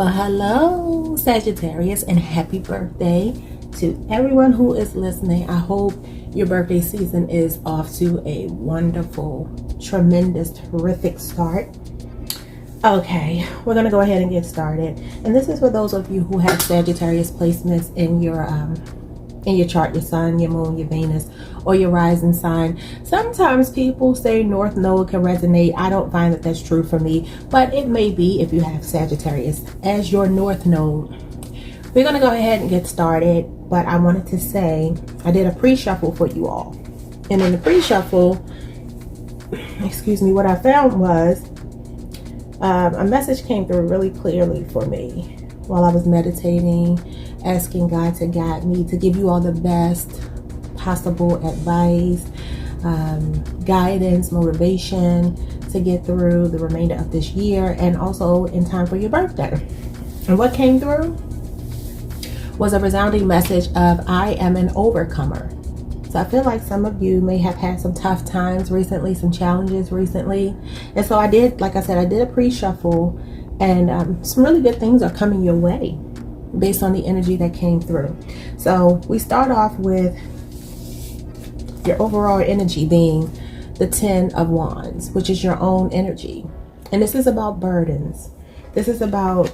Well, hello, Sagittarius, and happy birthday to everyone who is listening. I hope your birthday season is off to a wonderful, tremendous, terrific start. Okay, we're going to go ahead and get started. And this is for those of you who have Sagittarius placements in your chart, your sun, your moon, your Venus, or your rising sign. Sometimes people say North Node can resonate. I don't find that that's true for me, but it may be if you have Sagittarius as your North Node. We're going to go ahead and get started, but I wanted to say I did a pre-shuffle for you all. And in the pre-shuffle, what I found was a message came through really clearly for me while I was meditating, asking God to guide me, to give you all the best possible advice, guidance, motivation to get through the remainder of this year and also in time for your birthday. And what came through was a resounding message of I am an overcomer. So I feel like some of you may have had some tough times recently, some challenges recently. And so I did, like I said, I did a pre-shuffle, and some really good things are coming your way based on the energy that came through. So we start off with your overall energy being the 10 of Wands, which is your own energy. And this is about burdens. This is about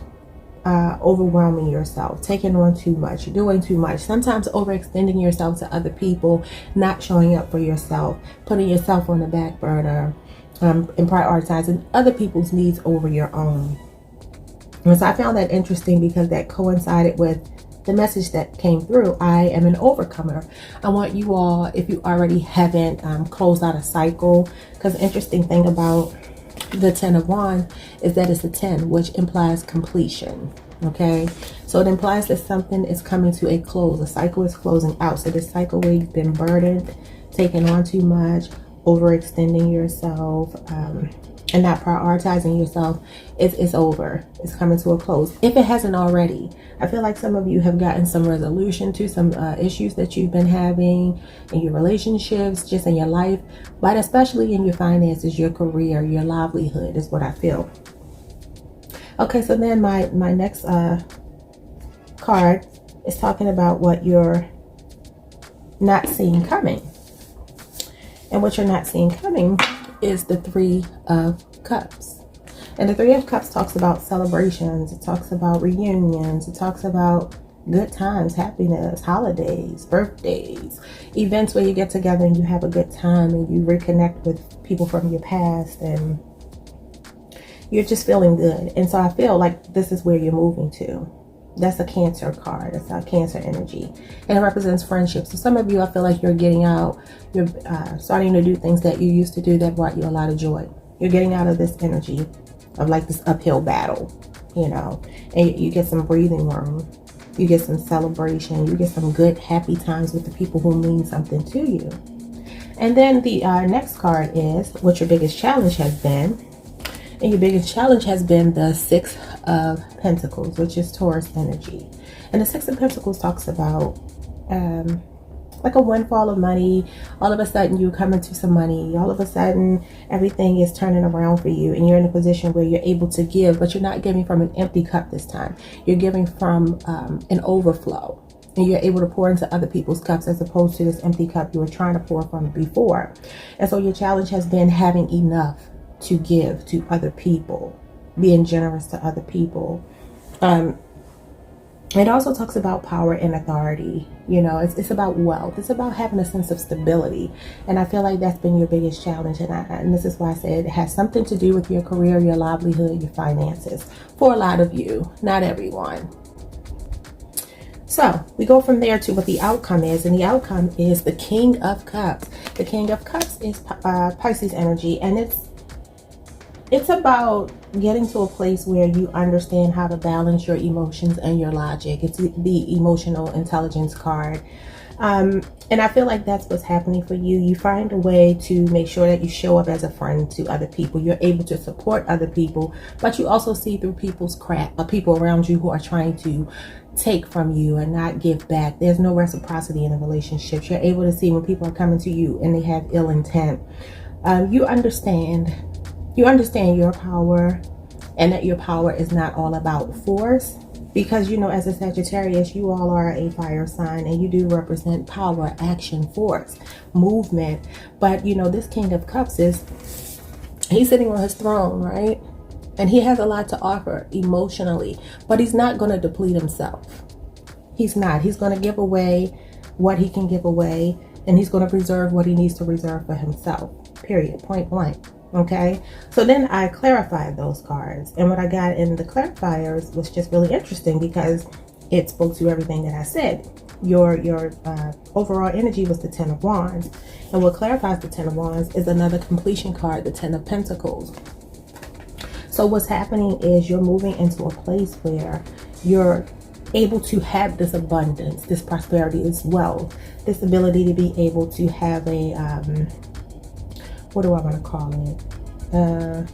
overwhelming yourself, taking on too much, doing too much, sometimes overextending yourself to other people, not showing up for yourself, putting yourself on the back burner, and prioritizing other people's needs over your own. And so I found that interesting because that coincided with the message that came through. I am an overcomer. I want you all, if you already haven't closed out a cycle, because the interesting thing about the 10 of Wands is that it's a 10, which implies completion. Okay, so it implies that something is coming to a close. A cycle is closing out. So this cycle where you've been burdened, taking on too much, overextending yourself, and not prioritizing yourself, it's over. It's coming to a close. If it hasn't already, I feel like some of you have gotten some resolution to some issues that you've been having in your relationships, just in your life, but especially in your finances, your career, your livelihood is what I feel. Okay, so then my next card is talking about what you're not seeing coming. And what you're not seeing coming is the 3 of Cups. And the 3 of Cups talks about celebrations. It talks about reunions. It talks about good times, happiness, holidays, birthdays, events where you get together and you have a good time and you reconnect with people from your past and you're just feeling good. And so I feel like this is where you're moving to. That's a Cancer card. It's a Cancer energy. And it represents friendship. So some of you, I feel like you're getting out. You're starting to do things that you used to do that brought you a lot of joy. You're getting out of this energy of like this uphill battle, you know. And you get some breathing room. You get some celebration. You get some good, happy times with the people who mean something to you. And then the next card is what your biggest challenge has been. And your biggest challenge has been the 6 of Pentacles, which is Taurus energy. And the 6 of Pentacles talks about like a windfall of money. All of a sudden you come into some money. All of a sudden everything is turning around for you. And you're in a position where you're able to give, but you're not giving from an empty cup this time. You're giving from an overflow. And you're able to pour into other people's cups as opposed to this empty cup you were trying to pour from before. And so your challenge has been having enough to give to other people, being generous to other people. It also talks about power and authority. You know, it's about wealth. It's about having a sense of stability. And I feel like that's been your biggest challenge. And this is why I said it has something to do with your career, your livelihood, your finances. For a lot of you, not everyone. So we go from there to what the outcome is. And the outcome is the King of Cups. The King of Cups is Pisces energy. And it's about getting to a place where you understand how to balance your emotions and your logic. It's the emotional intelligence card. And I feel like that's what's happening for you. You find a way to make sure that you show up as a friend to other people. You're able to support other people, but you also see through people's crap, people around you who are trying to take from you and not give back. There's no reciprocity in the relationships. You're able to see when people are coming to you and they have ill intent. You understand your power. and that your power is not all about force. Because, you know, as a Sagittarius, you all are a fire sign and you do represent power, action, force, movement. But, you know, this King of Cups he's sitting on his throne, right? And he has a lot to offer emotionally, but he's not going to deplete himself. He's not. He's going to give away what he can give away, and he's going to preserve what he needs to reserve for himself. Period. Point blank. Okay, so then I clarified those cards, and what I got in the clarifiers was just really interesting because it spoke to everything that I said. Your overall energy was the 10 of Wands, and what clarifies the 10 of Wands is another completion card, the 10 of Pentacles. So what's happening is you're moving into a place where you're able to have this abundance, this prosperity, this wealth, this ability to be able to have a what do I want to call it?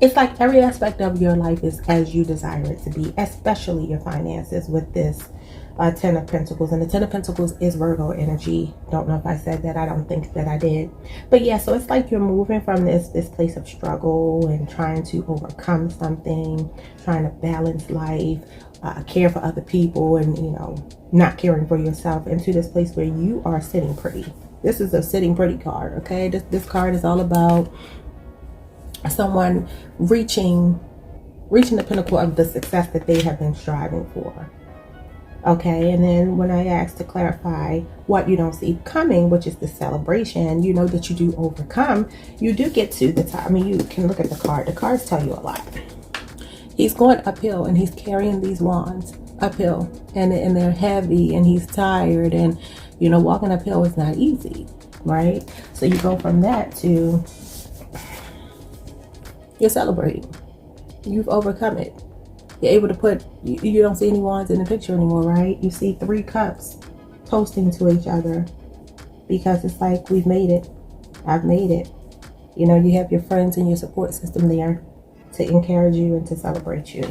It's like every aspect of your life is as you desire it to be, especially your finances with this 10 of Pentacles. And the 10 of Pentacles is Virgo energy. Don't know if I said that. I don't think that I did. But yeah, so it's like you're moving from this place of struggle and trying to overcome something, trying to balance life, care for other people, and, you know, not caring for yourself, into this place where you are sitting pretty. This is a sitting pretty card, okay? This card is all about someone reaching the pinnacle of the success that they have been striving for. Okay, and then when I asked to clarify what you don't see coming, which is the celebration, you know that you do overcome, you do get to the top. I mean, you can look at the card. The cards tell you a lot. He's going uphill and he's carrying these wands uphill, and they're heavy, and he's tired, and, you know, walking uphill is not easy, right? So you go from that to you're celebrating. You've overcome it. You're able to put, you don't see any wands in the picture anymore, right? You see 3 cups toasting to each other, because it's like, we've made it. I've made it. You know, you have your friends and your support system there to encourage you and to celebrate you.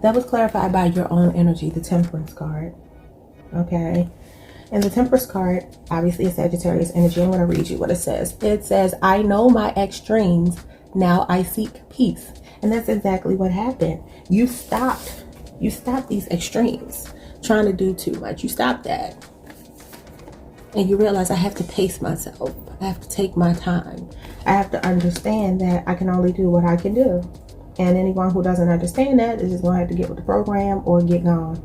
That was clarified by your own energy, the Temperance card. Okay. And the Temperance card, obviously, is Sagittarius energy. I'm going to read you what it says. It says, I know my extremes. Now I seek peace. And that's exactly what happened. You stopped these extremes, trying to do too much. You stopped that. And you realize, I have to pace myself. I have to take my time. I have to understand that I can only do what I can do. And anyone who doesn't understand that is just going to have to get with the program or get gone.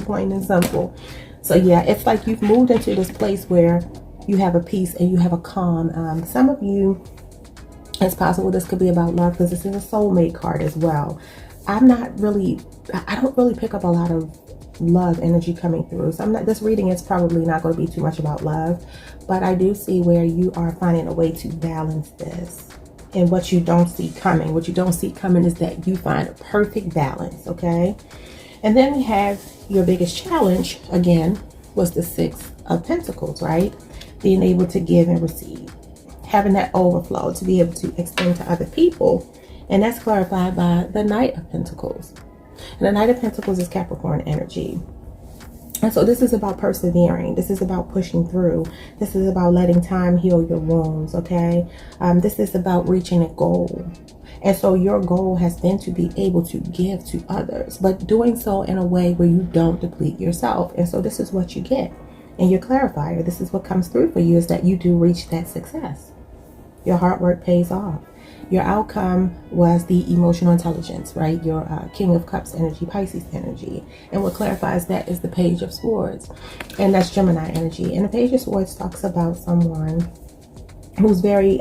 Plain and simple. So yeah, it's like you've moved into this place where you have a peace and you have a calm. Some of you, it's possible this could be about love, because this is a soulmate card as well. I don't really pick up a lot of love energy coming through. So this reading is probably not going to be too much about love, but I do see where you are finding a way to balance this. And what you don't see coming. What you don't see coming is that you find a perfect balance, okay? And then we have your biggest challenge, again, was the 6 of Pentacles, right? Being able to give and receive. Having that overflow to be able to extend to other people. And that's clarified by the Knight of Pentacles. And the Knight of Pentacles is Capricorn energy. And so this is about persevering. This is about pushing through. This is about letting time heal your wounds, okay? This is about reaching a goal. And so your goal has been to be able to give to others, but doing so in a way where you don't deplete yourself. And so this is what you get. And your clarifier, this is what comes through for you, is that you do reach that success. Your hard work pays off. Your outcome was the emotional intelligence, right? Your King of Cups energy, Pisces energy. And what clarifies that is the Page of Swords. And that's Gemini energy. And the Page of Swords talks about someone who's very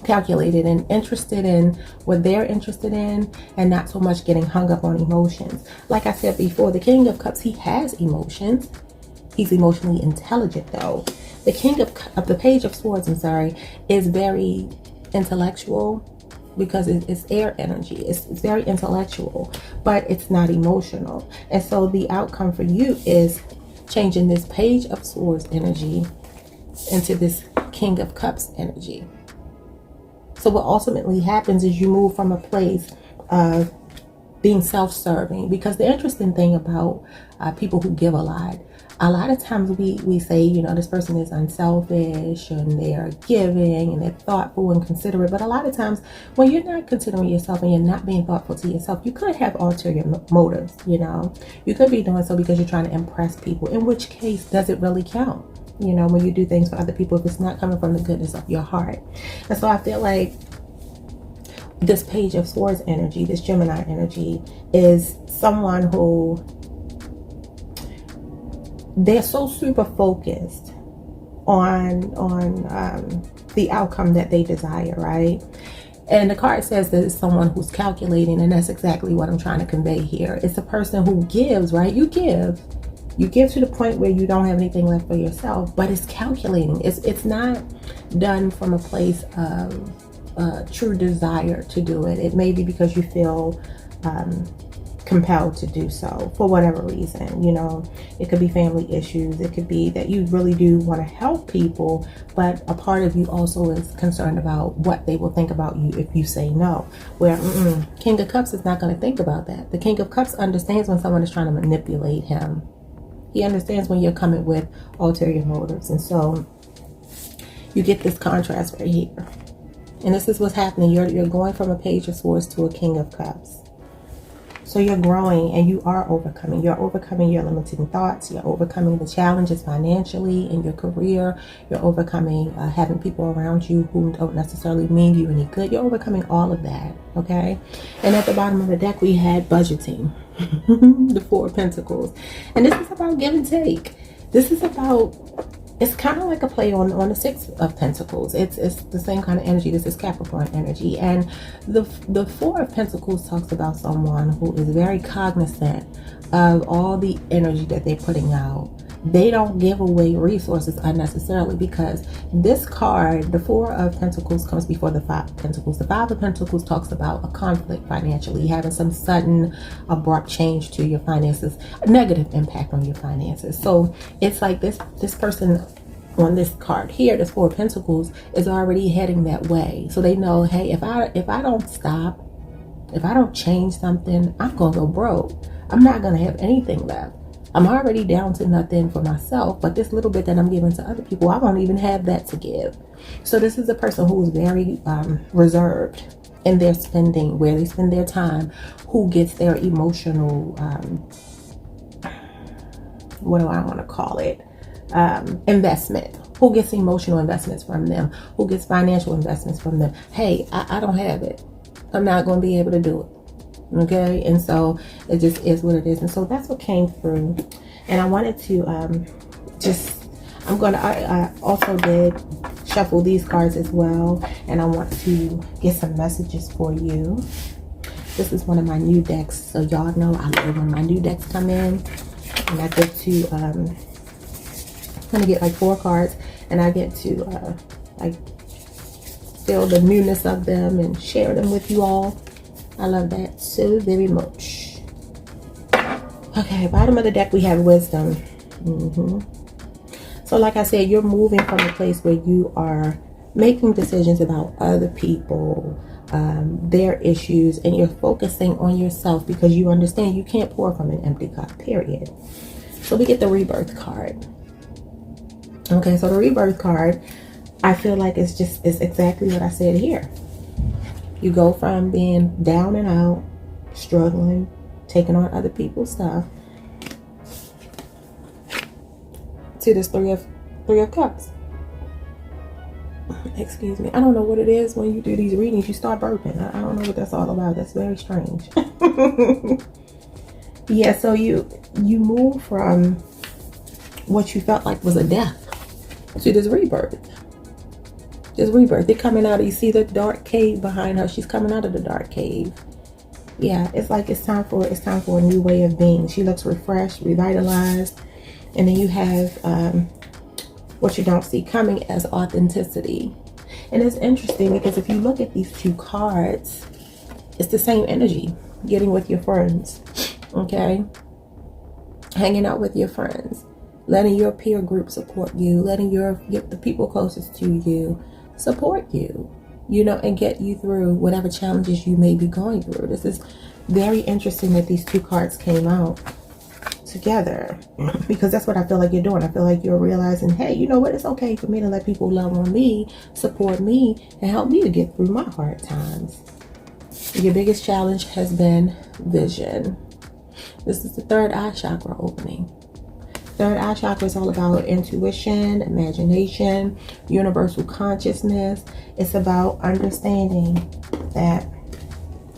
calculated and interested in what they're interested in, and not so much getting hung up on emotions. Like I said before, the King of Cups, he has emotions. He's emotionally intelligent, though. The the Page of Swords, is very intellectual, because it's air energy. It's very intellectual, but it's not emotional. And so the outcome for you is changing this Page of Swords energy into this King of Cups energy. So what ultimately happens is you move from a place of being self-serving. Because the interesting thing about people who give a lot of times we say, you know, this person is unselfish and they're giving and they're thoughtful and considerate. But a lot of times when you're not considering yourself and you're not being thoughtful to yourself, you could have ulterior motives, you know. You could be doing so because you're trying to impress people, in which case does it really count? You know, when you do things for other people, if it's not coming from the goodness of your heart. And so I feel like this Page of Swords energy, this Gemini energy, is someone who, they're so super focused on the outcome that they desire, right? And the card says that it's someone who's calculating, and that's exactly what I'm trying to convey here. It's a person who gives, right? You give to the point where you don't have anything left for yourself, but it's calculating. It's not done from a place of true desire to do it. It may be because you feel compelled to do so for whatever reason. You know, it could be family issues. It could be that you really do want to help people, but a part of you also is concerned about what they will think about you if you say no. Where King of Cups is not going to think about that. The King of Cups understands when someone is trying to manipulate him. He understands when you're coming with ulterior motives. And so you get this contrast right here. And this is what's happening. You're going from a Page of Swords to a King of Cups. So you're growing and you are overcoming. You're overcoming your limiting thoughts. You're overcoming the challenges financially in your career. You're overcoming having people around you who don't necessarily mean you any good. You're overcoming all of that, okay? And at the bottom of the deck, we had budgeting, the Four of Pentacles. And this is about give and take. This is about, it's kind of like a play on the Six of Pentacles. It's the same kind of energy. This is Capricorn energy. And the Four of Pentacles talks about someone who is very cognizant of all the energy that they're putting out. They don't give away resources unnecessarily, because this card, the Four of Pentacles, comes before the Five of Pentacles. The Five of Pentacles talks about a conflict financially, having some sudden abrupt change to your finances, a negative impact on your finances. So it's like this person on this card here, this Four of Pentacles, is already heading that way. So they know, hey, if I don't stop, if I don't change something, I'm gonna go broke. I'm not gonna have anything left. I'm already down to nothing for myself, but this little bit that I'm giving to other people, I won't even have that to give. So this is a person who is very reserved in their spending, where they spend their time, who gets their emotional, what do I want to call it? Investment. Who gets emotional investments from them? Who gets financial investments from them? Hey, I don't have it. I'm not going to be able to do it. Okay, and so it just is what it is. And so that's what came through. And I wanted to I also did shuffle these cards as well, and I want to get some messages for you. This is one of my new decks, so y'all know I love when my new decks come in, and I get to I'm gonna get like 4 cards, and I get to like feel the newness of them and share them with you all. I love that so very much. Okay, bottom of the deck we have wisdom. So like I said, you're moving from a place where you are making decisions about other people, their issues, and you're focusing on yourself because you understand you can't pour from an empty cup, period. So we get the Rebirth card. Okay, so the Rebirth card, I feel like it's exactly what I said here. You go from being down and out, struggling, taking on other people's stuff, to this three of Cups. Excuse me. I don't know what it is when you do these readings. You start burping. I don't know what that's all about. That's very strange. Yeah, so you move from what you felt like was a death to this rebirth. This rebirth. They're coming out. You see the dark cave behind her. She's coming out of the dark cave. Yeah, it's like it's time for a new way of being. She looks refreshed, revitalized. And then you have what you don't see coming as authenticity. And it's interesting because if you look at these two cards, it's the same energy. Getting with your friends, okay? Hanging out with your friends. Letting your peer group support you. Letting the people closest to you support you. You know, and get you through whatever challenges you may be going through. This is very interesting that these two cards came out together, because that's what I feel like you're doing. I feel like you're realizing, hey, you know what, it's okay for me to let people love on me, support me, and help me to get through my hard times. Your biggest challenge has been vision. This is the third eye chakra opening. Third eye chakra is all about intuition, imagination, universal consciousness. It's about understanding that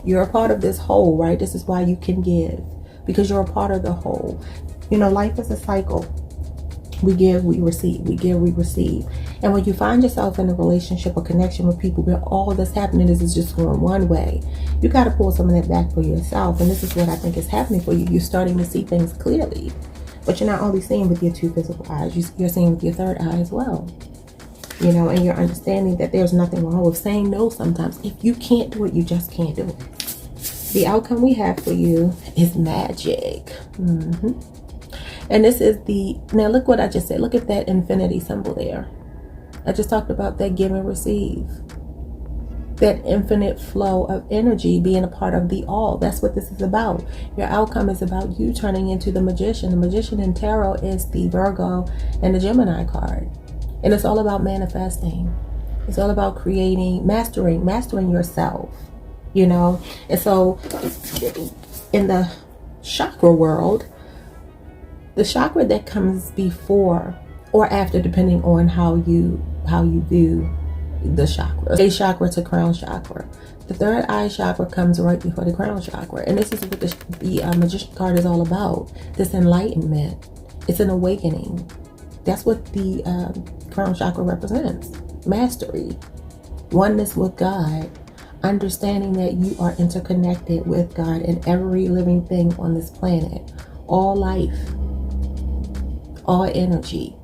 you're a part of this whole, right? This is why you can give, because you're a part of the whole. You know, life is a cycle. We give, we receive. We give, we receive. And when you find yourself in a relationship or connection with people where all that's happening is just going one way, you got to pull some of that back for yourself. And this is what I think is happening for you. You're starting to see things clearly. But you're not only seeing with your two physical eyes, you're seeing with your third eye as well. You know, and you're understanding that there's nothing wrong with saying no sometimes. If you can't do it, you just can't do it. The outcome we have for you is magic. And this is now look what I just said. Look at that infinity symbol there. I just talked about that give and receive. That infinite flow of energy being a part of the all. That's what this is about. Your outcome is about you turning into the magician. The magician in tarot is the Virgo and the Gemini card. And it's all about manifesting. It's all about creating, mastering yourself. You know? And so in the chakra world, the chakra that comes before or after, depending on how you view the chakra. Base chakra to crown chakra. The third eye chakra comes right before the crown chakra. And this is what the magician card is all about. This enlightenment. It's an awakening. That's what the crown chakra represents. Mastery. Oneness with God. Understanding that you are interconnected with God and every living thing on this planet. All life. All energy.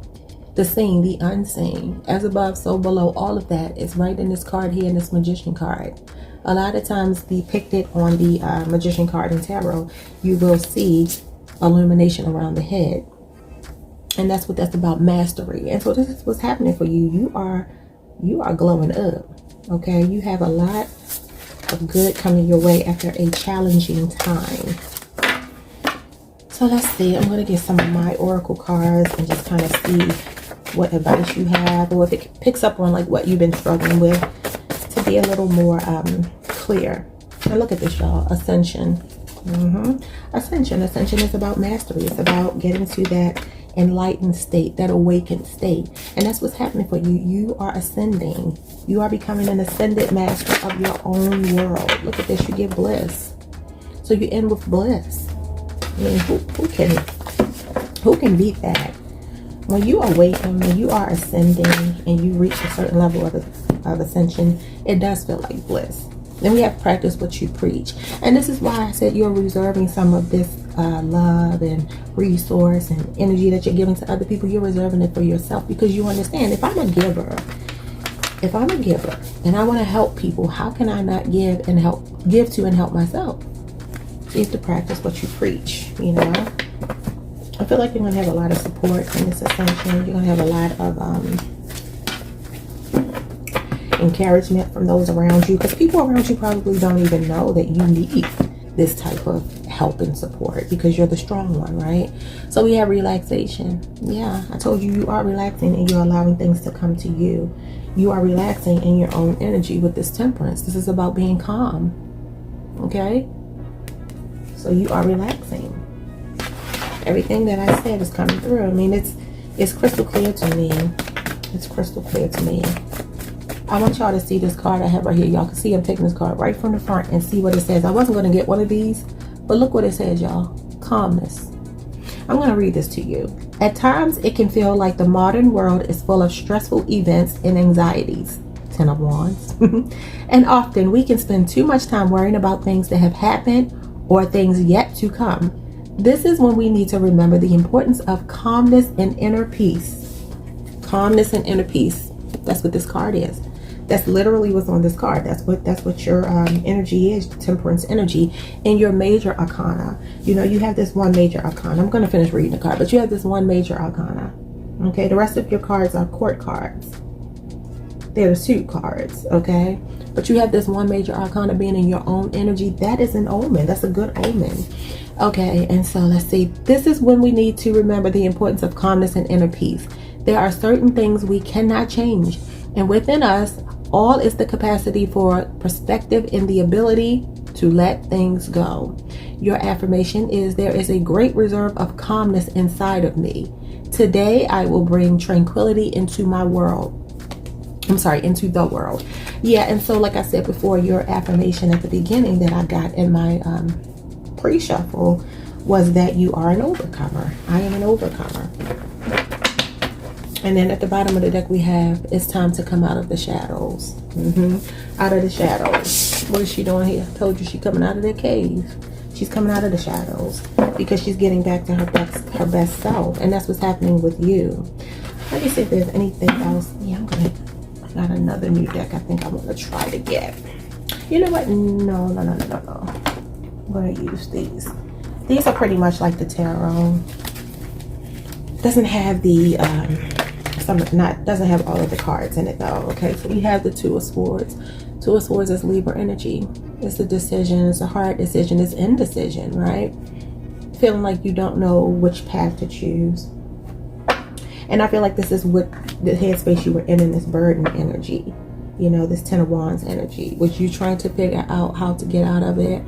The seen, the unseen, as above, so below, all of that is right in this card here, in this magician card. A lot of times depicted on the magician card in tarot, you will see illumination around the head. And that's what that's about, mastery. And so this is what's happening for you. You are glowing up, okay? You have a lot of good coming your way after a challenging time. So let's see, I'm going to get some of my oracle cards and just kind of see what advice you have, or if it picks up on like what you've been struggling with, to be a little more clear. And look at this, y'all. Ascension. Ascension is about mastery. It's about getting to that enlightened state, that awakened state. And that's what's happening for you. You are ascending. You are becoming an ascended master of your own world. Look at this. You get bliss. So you end with bliss. I mean, who can beat that? When you awaken, when you are ascending and you reach a certain level of ascension, it does feel like bliss. Then we have to practice what you preach. And this is why I said you're reserving some of this love and resource and energy that you're giving to other people. You're reserving it for yourself, because you understand, if I'm a giver and I want to help people, how can I not give to and help myself? So you have to practice what you preach, you know. I feel like you're going to have a lot of support in this ascension. You're going to have a lot of encouragement from those around you, because people around you probably don't even know that you need this type of help and support, because you're the strong one, right? So we have relaxation. Yeah, I told you, you are relaxing and you're allowing things to come to you. You are relaxing in your own energy with this temperance. This is about being calm. Okay? So you are relaxing. Everything that I said is coming through. I mean, it's crystal clear to me. It's crystal clear to me. I want y'all to see this card I have right here. Y'all can see I'm taking this card right from the front and see what it says. I wasn't going to get one of these, but look what it says, y'all. Calmness. I'm going to read this to you. At times, it can feel like the modern world is full of stressful events and anxieties. 10 of Wands. And often we can spend too much time worrying about things that have happened or things yet to come. This is when we need to remember the importance of calmness and inner peace. Calmness and inner peace. That's what this card is. That's literally what's on this card. That's what your energy is, temperance energy, in your major arcana. You know, you have this one major arcana. I'm going to finish reading the card, but you have this one major arcana. Okay, the rest of your cards are court cards. They're the suit cards, okay? but you have this one major arcana being in your own energy. That is an omen. That's a good omen. Okay, and so let's see. This is when we need to remember the importance of calmness and inner peace. There are certain things we cannot change, and within us all is the capacity for perspective and the ability to let things go. Your affirmation is, there is a great reserve of calmness inside of me. Today I will bring tranquility into my world. Into the world. Yeah, and so like I said before, your affirmation at the beginning that I got in my pre-shuffle was that you are an overcomer. I am an overcomer. And then at the bottom of the deck we have, it's time to come out of the shadows. Out of the shadows. What is she doing here? I told you she's coming out of the cave. She's coming out of the shadows because she's getting back to her best self. And that's what's happening with you. Let me see if there's anything else. Yeah, I got another new deck I think I want to try to get. You know what? No. I'm going to use these. These are pretty much like the tarot. Doesn't have the doesn't have all of the cards in it though. Okay, so we have the Two of Swords. Two of Swords is Libra energy. It's a decision. It's a hard decision. It's indecision, right? Feeling like you don't know which path to choose. And I feel like this is what the headspace you were in this burden energy. You know, this Ten of Wands energy. Was you trying to figure out how to get out of it?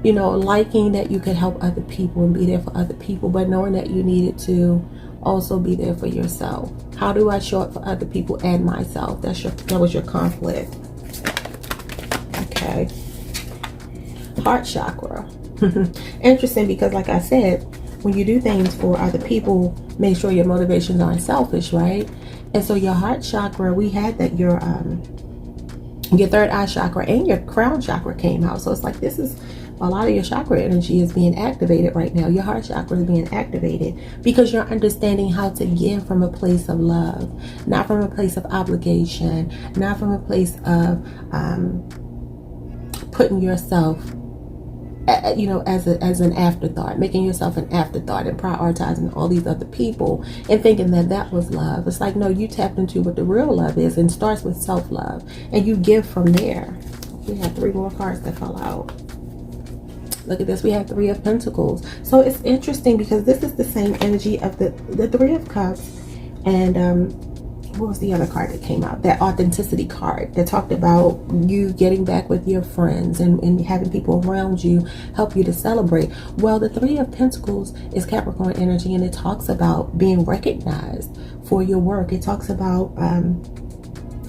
You know, liking that you could help other people and be there for other people, but knowing that you needed to also be there for yourself. How do I show up for other people and myself? That was your conflict. Okay. Heart chakra. Interesting, because like I said, when you do things for other people, make sure your motivations aren't selfish, right? And so your heart chakra, we had that your third eye chakra and your crown chakra came out. So it's like this is a lot of your chakra energy is being activated right now. Your heart chakra is being activated because you're understanding how to give from a place of love, not from a place of obligation, not from a place of putting yourself, you know, as an afterthought, making yourself an afterthought and prioritizing all these other people and thinking that was love. It's like, no, you tapped into what the real love is, and starts with self-love, and you give from there. We have 3 more cards that fall out. Look at this. We have 3 of Pentacles. So it's interesting because this is the same energy of the 3 of Cups. And what was the other card that came out? That authenticity card that talked about you getting back with your friends and having people around you help you to celebrate. Well, the 3 of Pentacles is Capricorn energy, and it talks about being recognized for your work. It talks about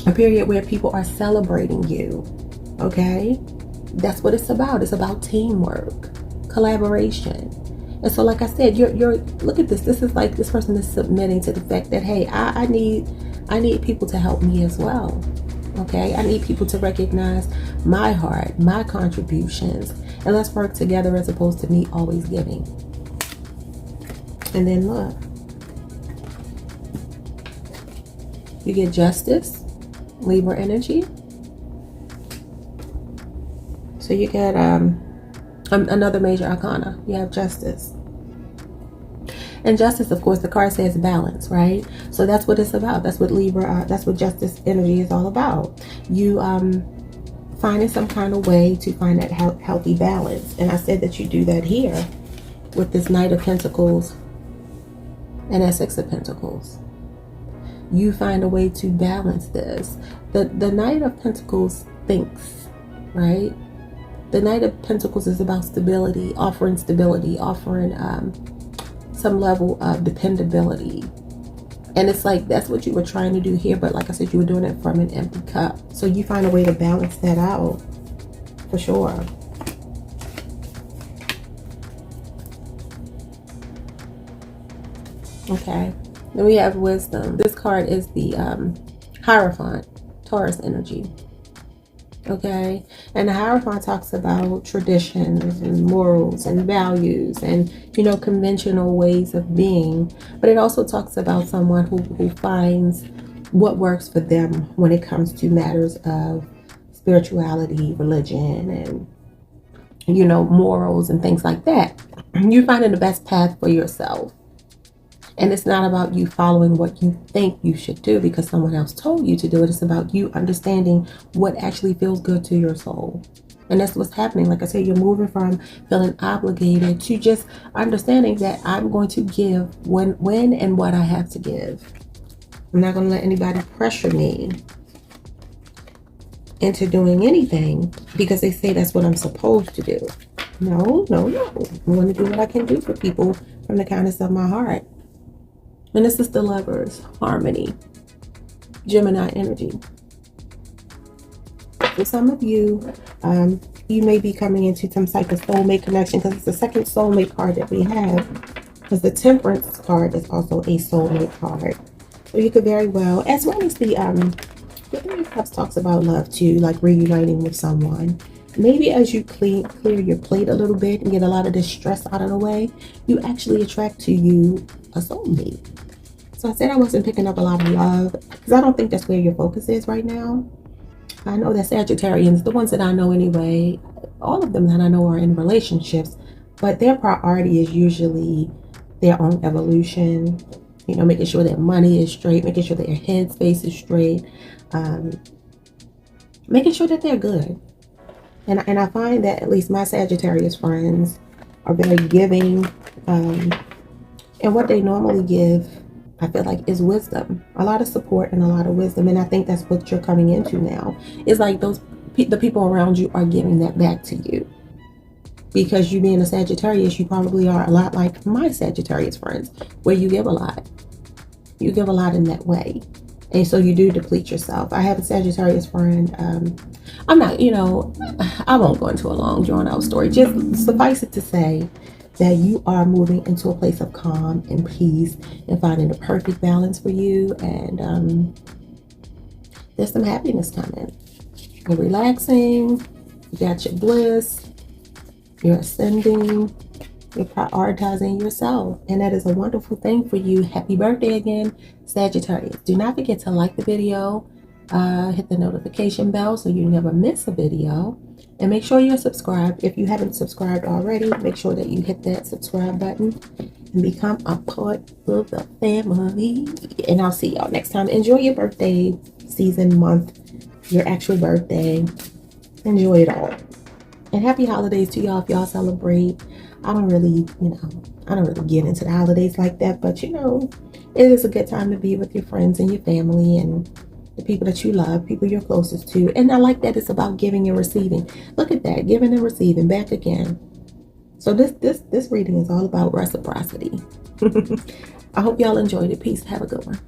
a period where people are celebrating you. Okay? That's what it's about. It's about teamwork, collaboration. And so like I said, you're look at this. This is like this person is submitting to the fact that, hey, I need people to help me as well. Okay? I need people to recognize my heart, my contributions, and let's work together as opposed to me always giving. And then look. You get Justice, Libra energy. So you get another major arcana. You have Justice. And Justice, of course, the card says balance, right? So that's what it's about. That's what Libra, that's what Justice energy is all about. You finding some kind of way to find that healthy balance. And I said that you do that here with this Knight of Pentacles and that 6 of Pentacles. You find a way to balance this. The Knight of Pentacles thinks, right? The Knight of Pentacles is about stability, offering some level of dependability. And it's like, that's what you were trying to do here. But like I said, you were doing it from an empty cup. So you find a way to balance that out, for sure. Okay. Then we have Wisdom. This card is the Hierophant, Taurus energy. Okay, and the Hierophant talks about traditions and morals and values and, you know, conventional ways of being. But it also talks about someone who finds what works for them when it comes to matters of spirituality, religion, and, you know, morals and things like that. You're finding the best path for yourself. And it's not about you following what you think you should do because someone else told you to do it. It's about you understanding what actually feels good to your soul. And that's what's happening. Like I said, you're moving from feeling obligated to just understanding that I'm going to give when and what I have to give. I'm not going to let anybody pressure me into doing anything because they say that's what I'm supposed to do. No. I'm going to do what I can do for people from the kindness of my heart. And this is the Lovers, Harmony, Gemini energy. For some of you, you may be coming into some type of soulmate connection because it's the second soulmate card that we have. Because the Temperance card is also a soulmate card. So you could very well, as well as the Three of Cups talks about love too, like reuniting with someone. Maybe as you clear your plate a little bit and get a lot of this stress out of the way, you actually attract to you a soulmate. So I said I wasn't picking up a lot of love because I don't think that's where your focus is right now. I know that Sagittarians, the ones that I know anyway, all of them that I know are in relationships, but their priority is usually their own evolution, you know, making sure their money is straight, making sure their headspace is straight, making sure that they're good. And I find that at least my Sagittarius friends are very giving, and what they normally give, I feel like, is wisdom, a lot of support and a lot of wisdom. And I think that's what you're coming into now. It's like the people around you are giving that back to you. Because you being a Sagittarius, you probably are a lot like my Sagittarius friends, where you give a lot. You give a lot in that way. And so you do deplete yourself. I have a Sagittarius friend. I'm not, I won't go into a long drawn out story. Just suffice it to say that you are moving into a place of calm and peace and finding the perfect balance for you. And there's some happiness coming. You're relaxing. You got your bliss. You're ascending. You're prioritizing yourself. And that is a wonderful thing for you. Happy birthday again, Sagittarius. Do not forget to like the video. Hit the notification bell so you never miss a video. And make sure you're subscribed. If you haven't subscribed already, make sure that you hit that subscribe button and become a part of the family. And I'll see y'all next time. Enjoy your birthday season, month, your actual birthday. Enjoy it all. And happy holidays to y'all if y'all celebrate. I don't really get into the holidays like that, but it is a good time to be with your friends and your family and the people that you love, people you're closest to. And I like that it's about giving and receiving. Look at that, giving and receiving back again. So this reading is all about reciprocity. I hope y'all enjoyed it. Peace. Have a good one.